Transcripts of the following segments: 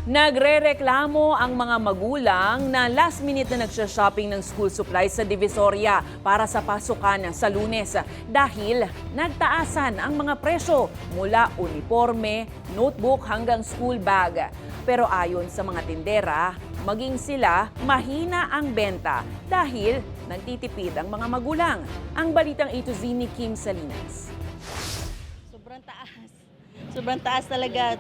Nagrereklamo ang mga magulang na last minute na nagsha-shopping ng school supplies sa Divisoria para sa pasukan sa Lunes dahil nagtaasan ang mga presyo mula uniforme, notebook hanggang school bag. Pero ayon sa mga tindera, maging sila mahina ang benta dahil nagtitipid ang mga magulang. Ang balitang ito ni Kim Salinas. Sobrang taas. Sobrang taas talaga.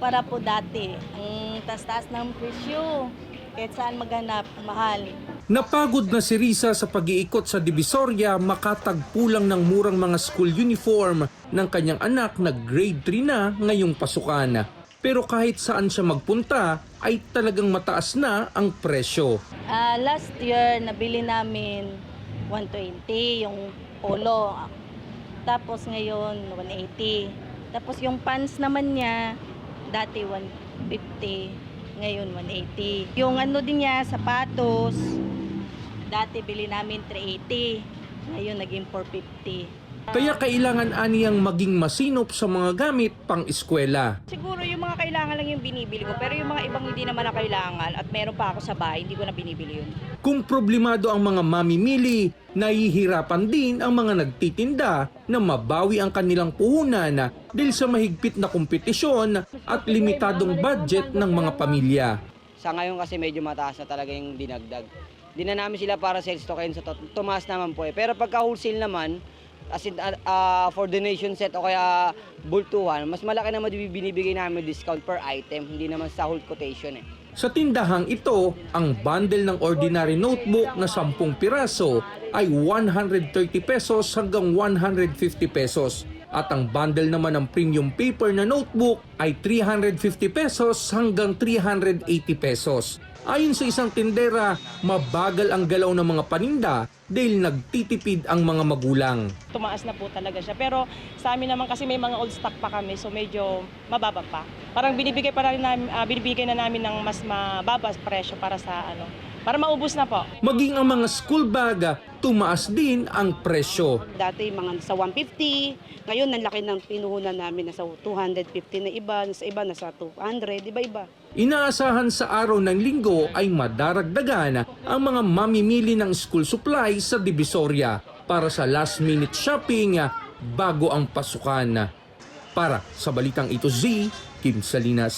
Para po dati, ang taas-taas ng presyo. Kahit saan maghanap, mahal. Napagod na si Risa sa pag-iikot sa Divisoria, makatagpo lang ng murang mga school uniform ng kanyang anak na grade 3 na ngayong pasukan. Pero kahit saan siya magpunta, ay talagang mataas na ang presyo. Last year, nabili namin 120 yung polo. Tapos ngayon, 180. Tapos yung pants naman niya, dati 150, ngayon 180. Yung ano din niya, sapatos, dati bili namin 380, ngayon naging 450. Kaya kailangan aniyang maging masinop sa mga gamit pang-eskwela. Siguro yung mga kailangan lang yung binibili ko, pero yung mga ibang hindi naman na kailangan at meron pa ako sa bahay, hindi ko na binibili yun. Kung problemado ang mga mamimili, nahihirapan din ang mga nagtitinda na mabawi ang kanilang puhunan dahil sa mahigpit na kompetisyon at limitadong budget ng mga pamilya. Sa ngayon kasi medyo mataas na talaga yung dinagdag. Di na namin sila para sales token, sa tumaas naman po eh. Pero pagka wholesale naman, as in, for donation set o kaya bultuhan, mas malaki naman binibigay namin discount per item, hindi naman sa whole quotation eh. Sa tindahang ito, ang bundle ng ordinary notebook na 10 piraso ay 130 pesos hanggang 150 pesos. At ang bundle naman ng premium paper na notebook ay 350 pesos hanggang 380 pesos. Ayon sa isang tindera, mabagal ang galaw ng mga paninda dahil nagtitipid ang mga magulang. Tumaas na po talaga siya. Pero sa amin naman kasi may mga old stock pa kami, so medyo mababa pa. Parang binibigay na namin ng mas mababa presyo para sa para maubos na po. Maging ang mga school bag, tumaas din ang presyo. Dati mga sa 150, ngayon ang laki ng pinuhunan namin nasa 250 na iba, sa iba nasa 200, iba-iba. Inaasahan sa araw ng linggo ay madaragdagan ang mga mamimili ng school supplies sa Divisoria para sa last minute shopping bago ang pasukan. Para sa balitang ito, Kim Salinas.